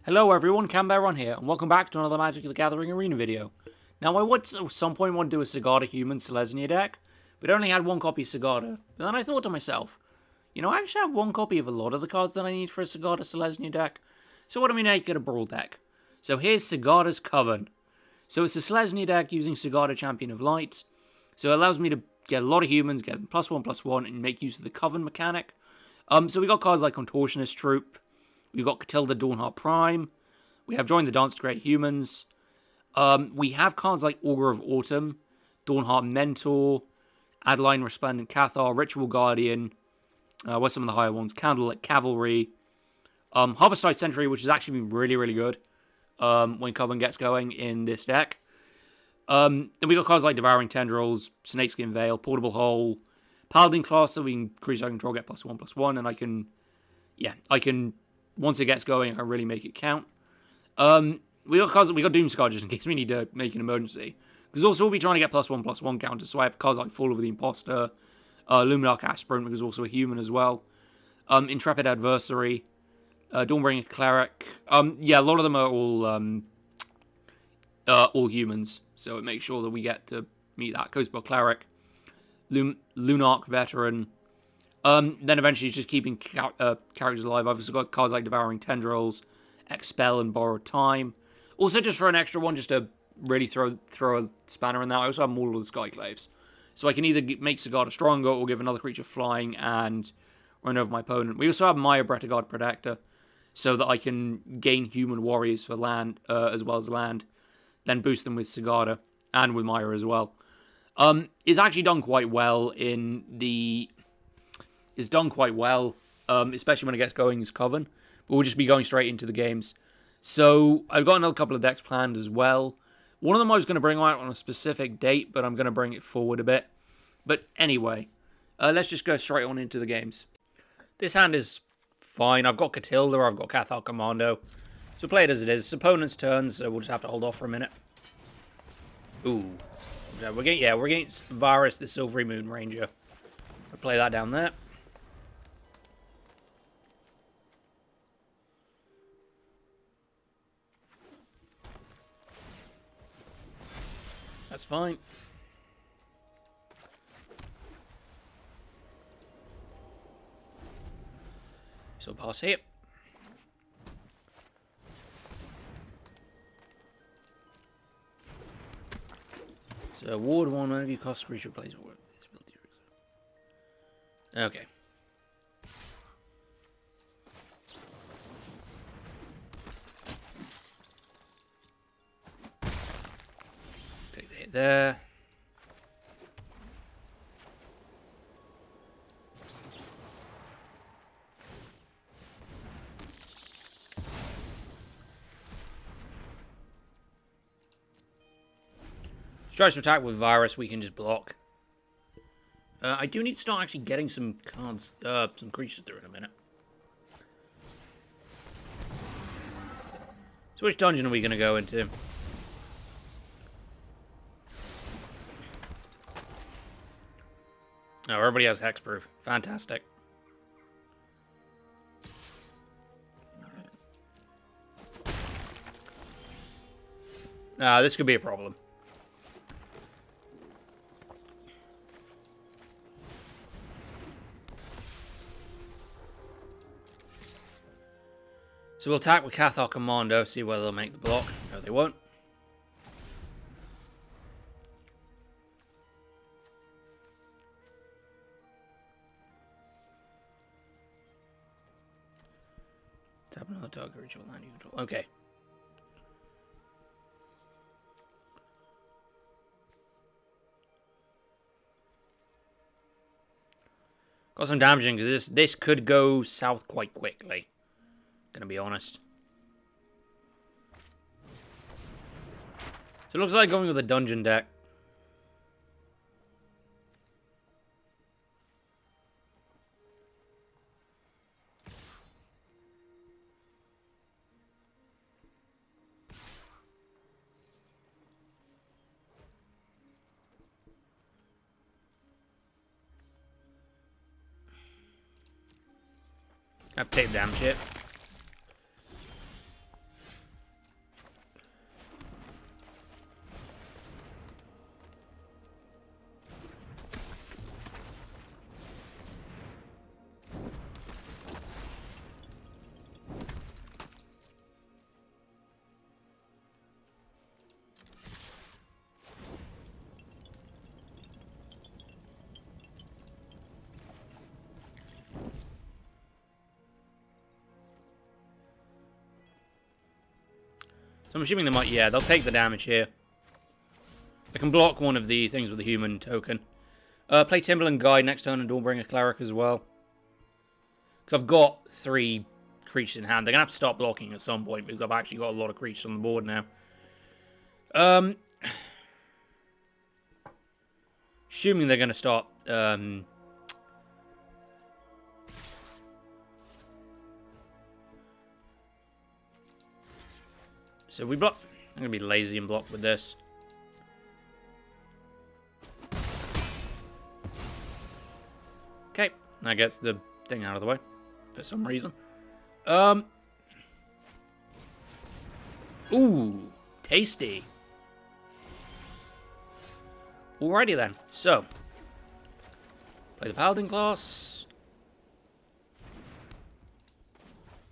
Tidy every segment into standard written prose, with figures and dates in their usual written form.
Hello everyone, Canberra here, and welcome back to another Magic the Gathering Arena video. Now I would at some point want to do a Sigarda Human Selesnya deck, but I only had one copy of Sigarda. But then I thought to myself, I actually have one copy of a lot of the cards that I need for a Sigarda Selesnya deck, so what do we make it a Brawl deck? So here's Sigarda's Coven. So it's a Selesnya deck using Sigarda Champion of Light, so it allows me to get a lot of humans, get them +1/+1, and make use of the Coven mechanic. So we got cards like Contortionist Troop, we've got Catilda Dawnheart Prime, we have Join the Dance to Create Humans, we have cards like Augur of Autumn, Dawnheart Mentor, Adeline Resplendent Cathar, Ritual Guardian, what's some of the higher ones, Candlelit Cavalry, Harvestide Sentry, which has actually been really, really good when Coven gets going in this deck. Then we got cards like Devouring Tendrils, Snakeskin Veil, Portable Hole, Paladin Class, so we can increase our control, get +1/+1, and I can, once it gets going, I can really make it count. We got Doomscar just in case we need to make an emergency. Because also we'll be trying to get +1/+1 counters, so I have cards like Fall of the Imposter, Luminarch Aspirant, because also a human as well. Intrepid Adversary, Dawnbringer Cleric. A lot of them are all humans, so it makes sure that we get to meet that. Coastbell Cleric, Lunarch Veteran. Then eventually it's just keeping characters alive. I've also got cards like Devouring Tendrils, Expel, and Borrowed Time. Also, just for an extra one, just to really throw a spanner in that, I also have Maul of the Skyclaves. So I can either make Sigarda stronger or give another creature flying and run over my opponent. We also have Maya Bretagard Protector, so that I can gain human warriors for land as well as land, then boost them with Sigarda and with Maya as well. It's actually done quite well especially when it gets going as Coven. But we'll just be going straight into the games. So I've got another couple of decks planned as well. One of them I was going to bring out on a specific date, but I'm going to bring it forward a bit. But anyway, let's just go straight on into the games. This hand is fine. I've got Catilda, I've got Cathar Commando. So play it as it is. It's opponent's turn, so we'll just have to hold off for a minute. Ooh. We're against Varus, the Silvery Moon Ranger. I'll play that down there. That's fine. So pass here. So ward 1, whenever you cast a creature, plays ward. Okay. Take the hit there. Tries to attack with Virus, we can just block. I do need to start actually getting some cards, some creatures through in a minute. So which dungeon are we going to go into? Oh, everybody has hexproof. Fantastic. This could be a problem. So we'll attack with Cathar Commando, see whether they'll make the block. No, they won't. Tap another target ritual land you control. Okay. Got some damaging because this could go south quite quickly. Gonna be honest. So it looks like going with a dungeon deck. I have to take damn shit. So I'm assuming they might, yeah, they'll take the damage here. I can block one of the things with the human token. Play Timberland Guide next turn and Dawnbringer Cleric as well. Because I've got 3 creatures in hand. They're going to have to start blocking at some point because I've actually got a lot of creatures on the board now. Assuming they're going to start... So we block... I'm going to be lazy and block with this. Okay, that gets the thing out of the way for some reason. Ooh, tasty. Alrighty then, so play the Paladin class.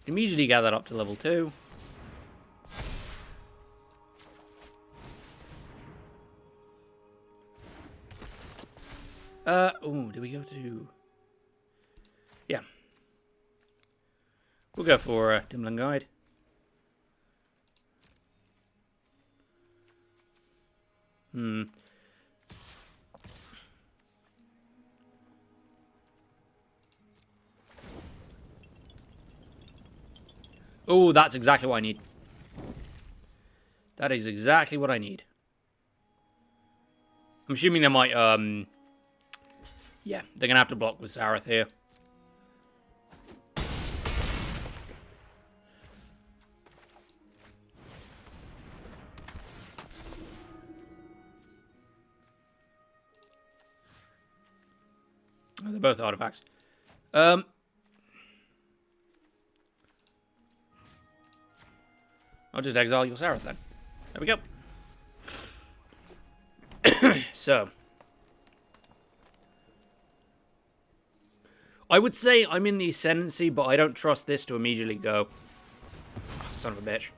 Immediately get that up to level 2. Ooh, do we go to... Yeah. We'll go for Timberland Guide. Oh, that's exactly what I need. That is exactly what I need. I'm assuming they might, yeah, they're gonna have to block with Zareth here. Oh, they're both artifacts. I'll just exile your Zareth then. There we go. So. I would say I'm in the ascendancy, but I don't trust this to immediately go. Oh, son of a bitch.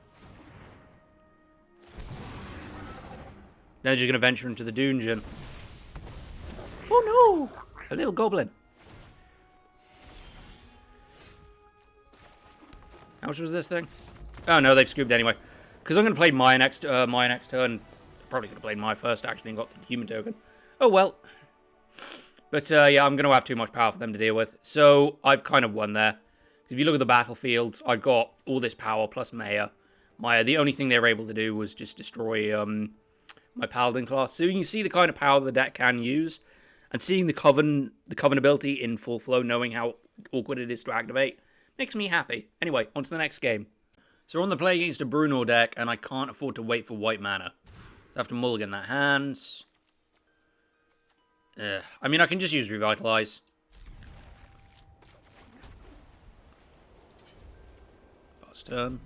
Then they're just going to venture into the dungeon. Oh no! A little goblin. How much was this thing? Oh no, they've scooped anyway. Because I'm going to play my next turn. Probably could have played my first actually and got the human token. Oh well. But yeah, I'm going to have too much power for them to deal with. So I've kind of won there. If you look at the battlefield, I've got all this power plus Maya. The only thing they were able to do was just destroy my Paladin class. So you can see the kind of power the deck can use. And seeing the Coven ability in full flow, knowing how awkward it is to activate, makes me happy. Anyway, on to the next game. So we're on the play against a Bruno deck, and I can't afford to wait for white mana. I have to mulligan that hand. I mean, I can just use Revitalize. Last turn.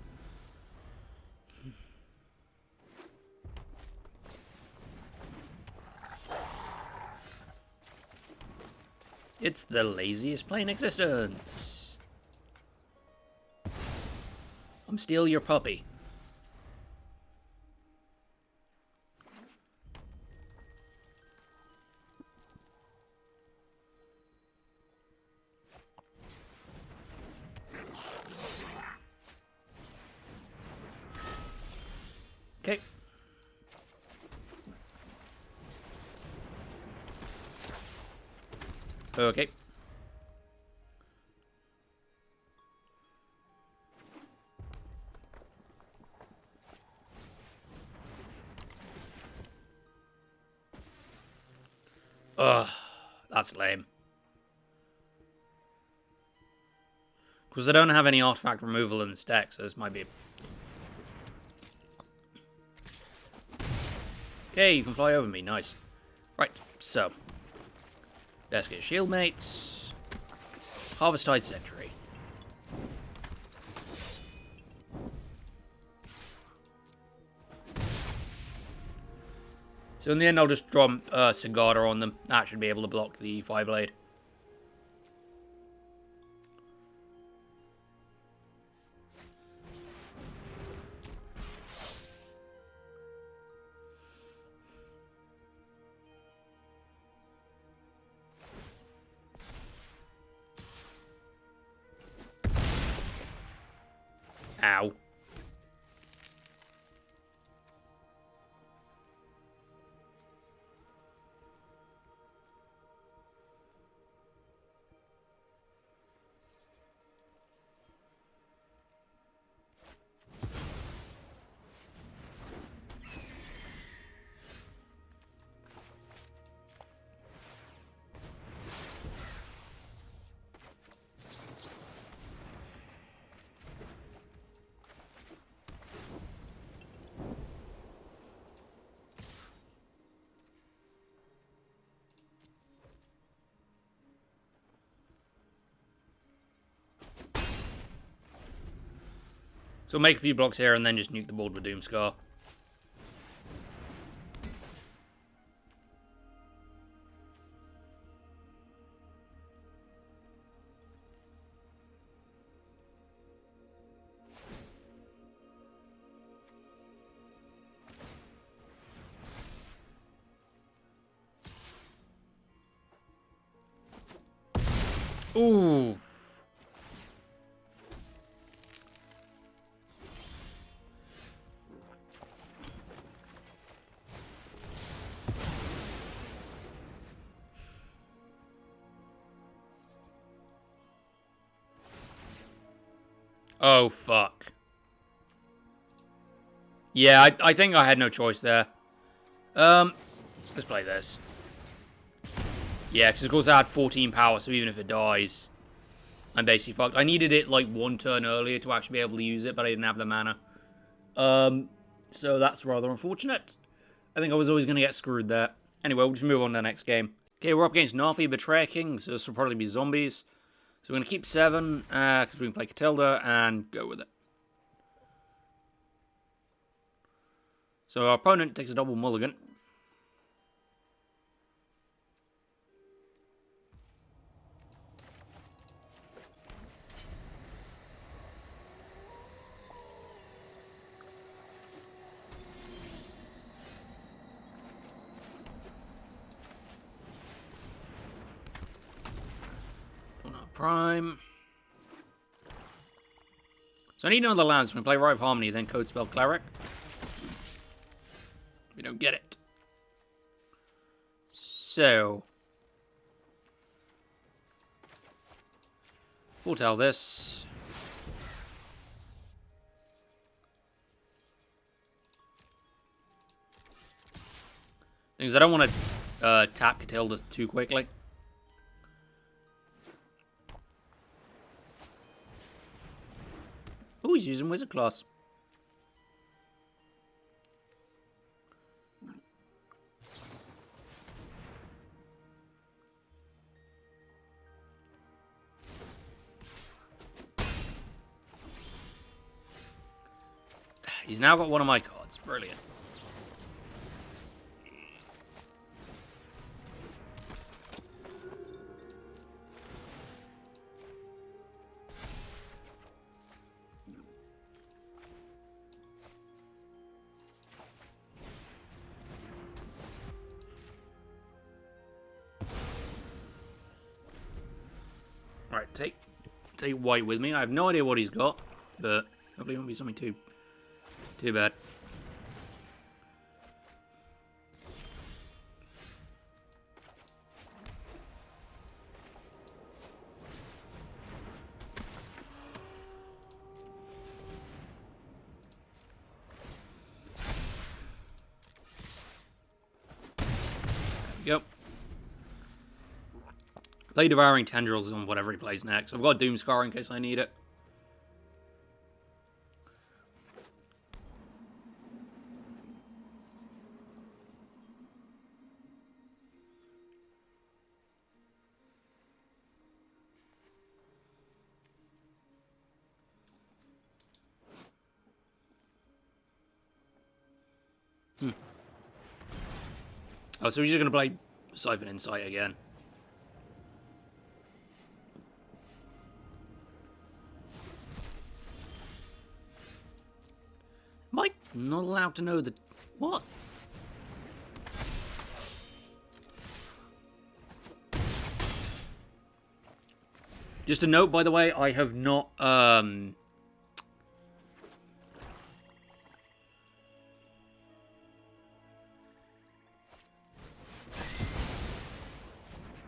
It's the laziest play in existence. I'm still your puppy. Okay. Okay. Ugh, that's lame. Because I don't have any artifact removal in this deck, so this might be... Okay, you can fly over me, nice. Right, so. Let's get Shield Mates. Harvesttide Sentry. So in the end, I'll just drop Sigarda on them. That should be able to block the Fireblade. Ow. So we'll make a few blocks here and then just nuke the board with Doomscar. Ooh. Oh, fuck. Yeah, I think I had no choice there. Let's play this. Yeah, because of course I had 14 power, so even if it dies, I'm basically fucked. I needed it like one turn earlier to actually be able to use it, but I didn't have the mana. So that's rather unfortunate. I think I was always going to get screwed there. Anyway, we'll just move on to the next game. Okay, we're up against Nafi, Betrayer King, so this will probably be zombies. So we're going to keep 7, because we can play Catilda, and go with it. So our opponent takes a double mulligan. Prime. So I need another land, so I'm going to play Rite of Harmony, then Code Spell Cleric. We don't get it. So. We'll tell this. Thing is, I don't want to tap Catilda too quickly. Oh, he's using Wizard Class. He's now got one of my cards. Brilliant. Alright, take white with me. I have no idea what he's got, but hopefully it won't be something too bad. Yep. Play Devouring Tendrils on whatever he plays next. I've got Doomscar in case I need it. Oh, so he's just going to play Siphon Insight again. Am I not allowed to know that... What? Just a note, by the way, I have not,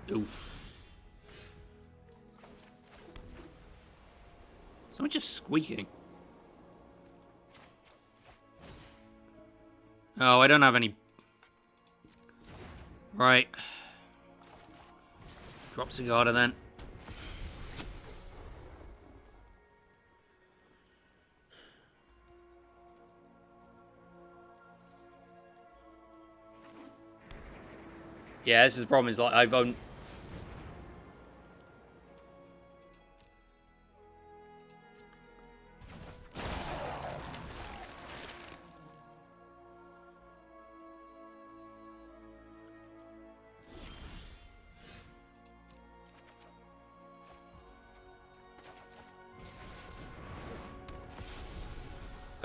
Oof. Someone just squeaking. Oh, I don't have any... Right. Drop Sigarda then. Yeah, this is the problem, is like I've owned...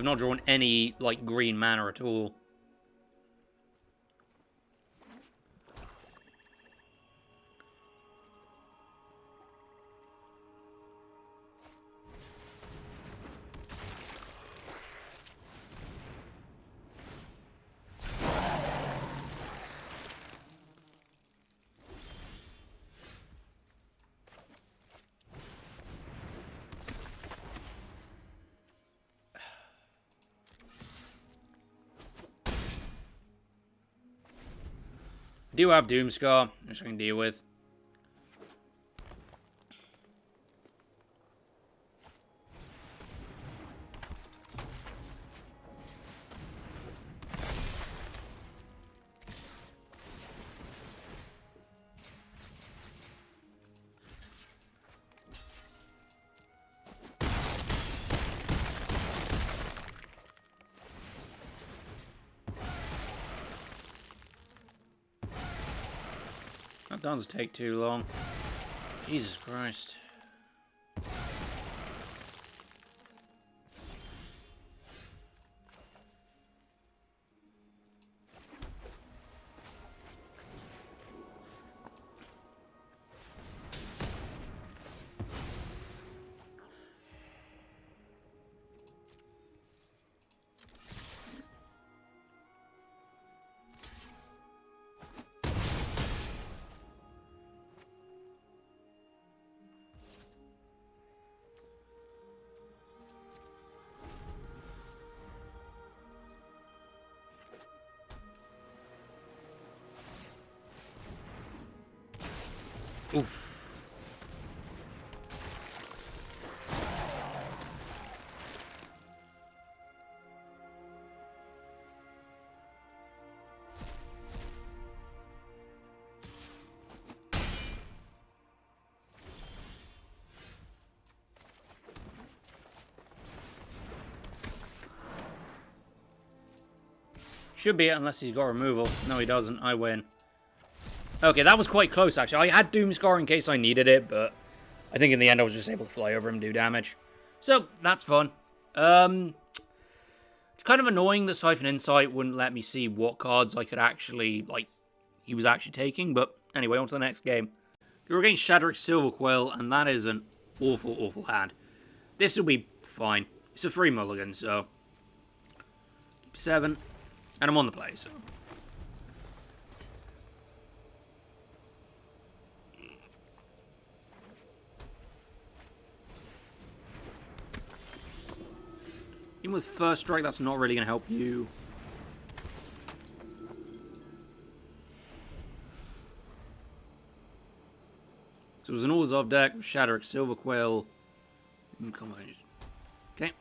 I've not drawn any, like, green mana at all. I do have Doomscar, which I can deal with. That doesn't take too long. Jesus Christ. Oof. Should be it unless he's got removal. No, he doesn't. I win. Okay, that was quite close, actually. I had Doomscar in case I needed it, but I think in the end I was just able to fly over him and do damage. So, that's fun. It's kind of annoying that Siphon Insight wouldn't let me see what cards I could actually, like, he was actually taking. But anyway, on to the next game. You're against Shadrick Silverquill, and that is an awful, awful hand. This will be fine. It's a free mulligan, so... Keep 7. And I'm on the play, so... Even with first strike, that's not really going to help you. So it was an Orzhov deck with Shadrick Silverquill. Come on. Okay.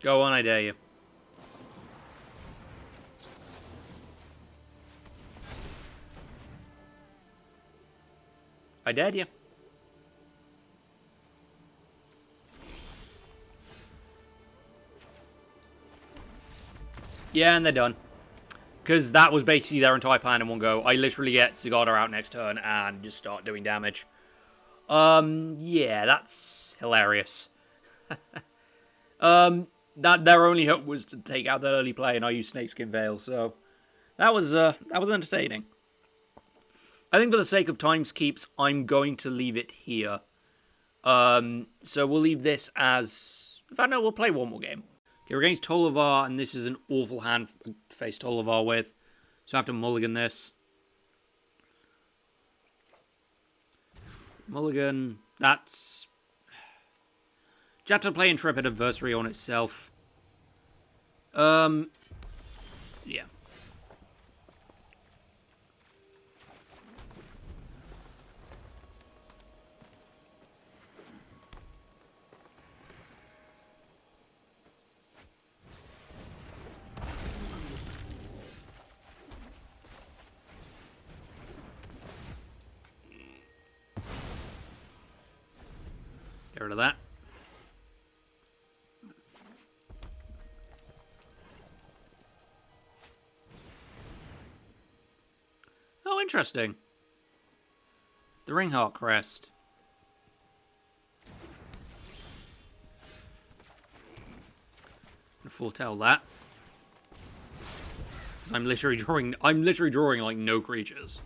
Go on, I dare you. I dared you. Yeah, and they're done. Because that was basically their entire plan in one go. I literally get Sigarda out next turn and just start doing damage. Yeah, that's hilarious. That their only hope was to take out that early play, and I used Snakeskin Veil, so that was entertaining. I think for the sake of time's keeps, I'm going to leave it here. So we'll leave this as... In fact, no, we'll play one more game. Okay, we're against Tolivar, and this is an awful hand to face Tolivar with. So I have to mulligan this. Mulligan, that's... Just to play Intrepid Adversary on itself. Yeah. Get rid of that. Oh, interesting. The Ringheart Crest. Foretell that. I'm literally drawing like no creatures.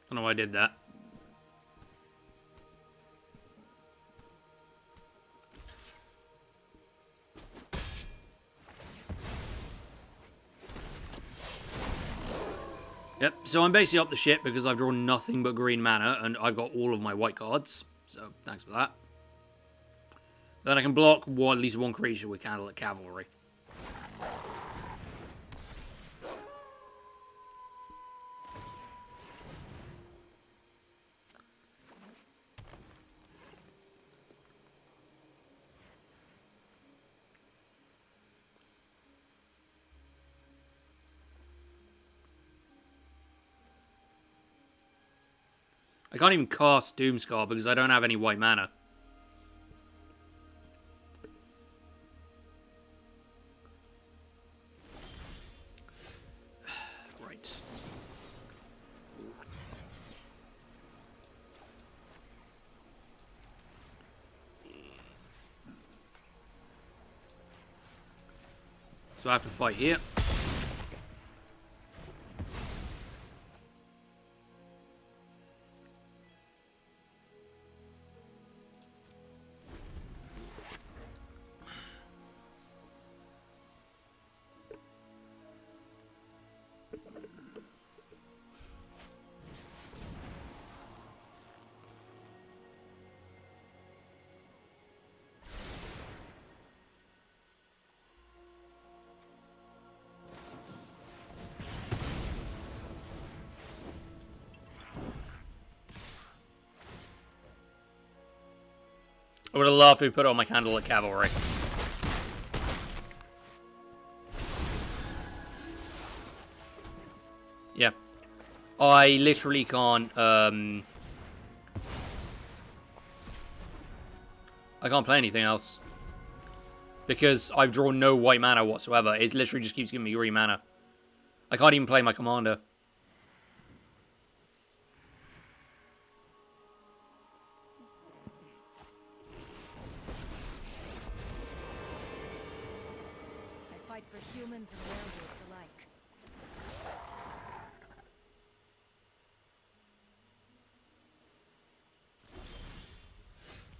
I don't know why I did that. Yep, so I'm basically up the shit because I've drawn nothing but green mana and I've got all of my white cards. So, thanks for that. Then I can block at least one creature with Candlelit Cavalry. I can't even cast Doomscar because I don't have any white mana. Right. So I have to fight here. I would have loved to put on my Candlelit Cavalry. Yeah. I literally can't, I can't play anything else. Because I've drawn no white mana whatsoever. It literally just keeps giving me green mana. I can't even play my commander. I fight for humans and werewolves alike.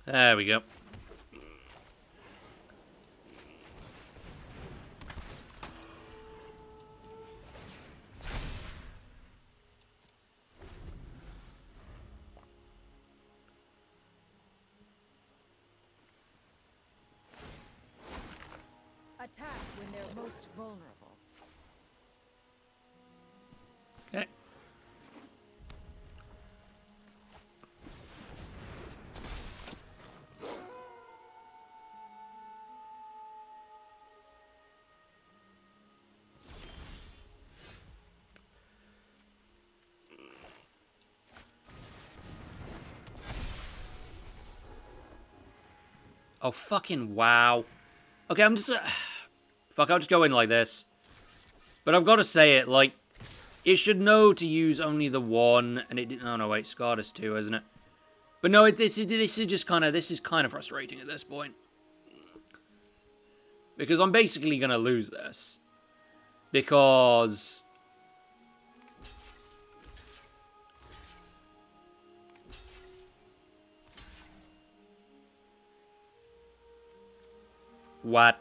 There we go. Attack when they're most vulnerable. Okay. Oh, fucking wow. Okay, I'm just... fuck, I'll just go in like this. But I've got to say it, like... It should know to use only the one, and it didn't... Oh, no, wait, Sigarda's 2, isn't it? But no, this is just kind of... This is kind of frustrating at this point. Because I'm basically going to lose this. Because... What?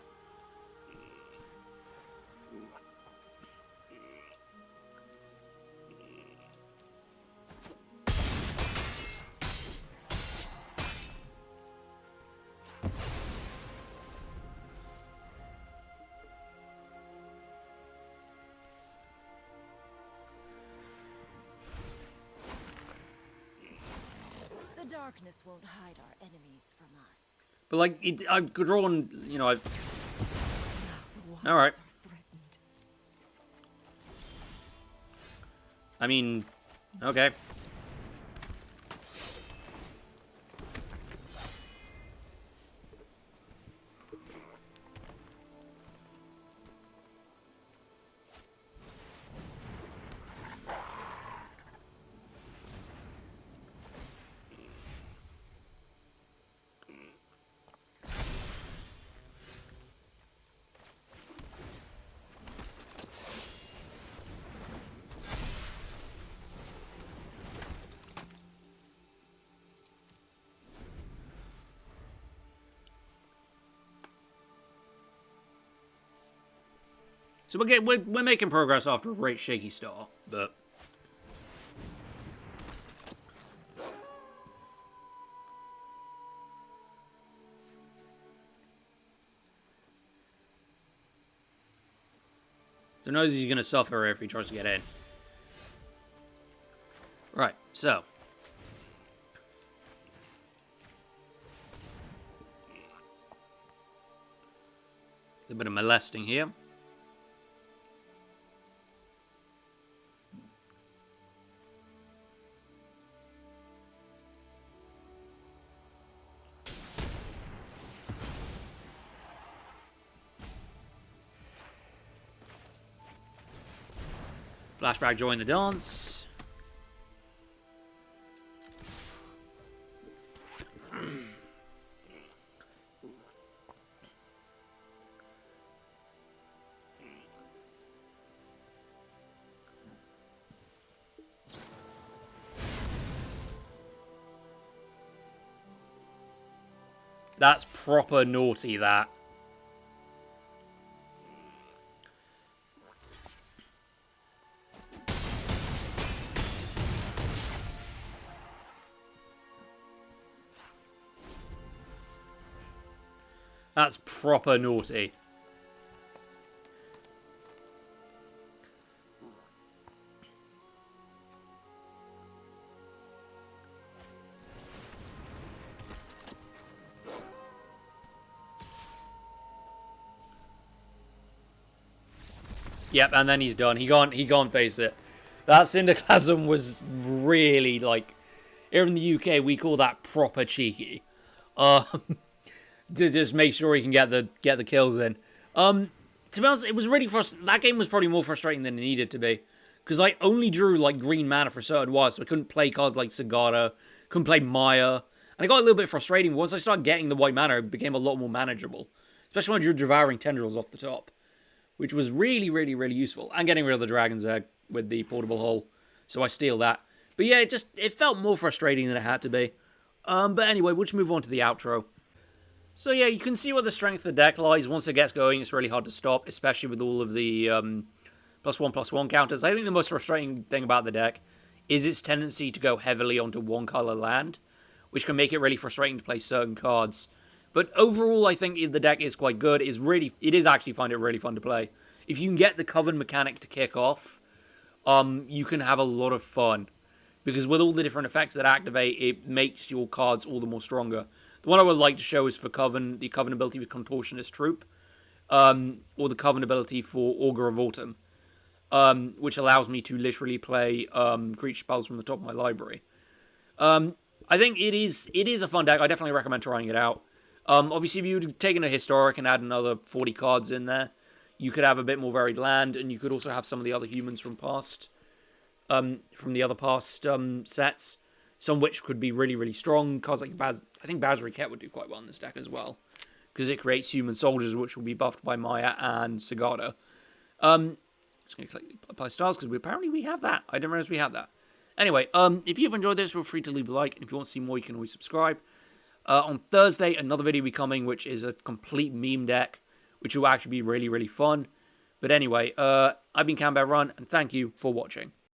The darkness won't hide our enemies from us. But, like, I've drawn... You know, I've... Alright. I mean... Okay. So we're making progress after a great shaky start, but... So knows he's going to suffer if he tries to get in. Right, so... A bit of molesting here. Flashback, join the dance. That's proper naughty, that. That's proper naughty. Yep, and then he's done. He can't face it. That Cinderclasm was really, like... Here in the UK, we call that proper cheeky. To just make sure he can get the kills in. To be honest, it was really frustrating. That game was probably more frustrating than it needed to be. Because I only drew, like, green mana for certain while, so I couldn't play cards like Sigarda, couldn't play Maya. And it got a little bit frustrating. Once I started getting the white mana, it became a lot more manageable. Especially when I drew Devouring Tendrils off the top. Which was really, really, really useful. And getting rid of the Dragon's Egg with the portable hull. So I steal that. But yeah, it felt more frustrating than it had to be. But anyway, we'll just move on to the outro. So yeah, you can see where the strength of the deck lies. Once it gets going, it's really hard to stop, especially with all of the +1/+1 counters. I think the most frustrating thing about the deck is its tendency to go heavily onto one color land, which can make it really frustrating to play certain cards. But overall, I think the deck is quite good. It is actually really fun to play. If you can get the Coven mechanic to kick off, you can have a lot of fun. Because with all the different effects that activate, it makes your cards all the more stronger. The one I would like to show is for Coven, the Coven ability for Contortionist Troop, or the Coven ability for Augur of Autumn, which allows me to literally play creature spells from the top of my library. I think it is a fun deck. I definitely recommend trying it out. Obviously, if you would have taken a historic and add another 40 cards in there, you could have a bit more varied land, and you could also have some of the other humans from the other past sets. Some which could be really, really strong. Cards like I think Bazriket would do quite well in this deck as well, because it creates human soldiers, which will be buffed by Maya and Sigarda. Just gonna click apply stars because apparently we have that. I didn't realize we had that. Anyway, if you've enjoyed this, feel free to leave a like, and if you want to see more, you can always subscribe. On Thursday, another video will be coming, which is a complete meme deck, which will actually be really, really fun. But anyway, I've been Cambear Run, and thank you for watching.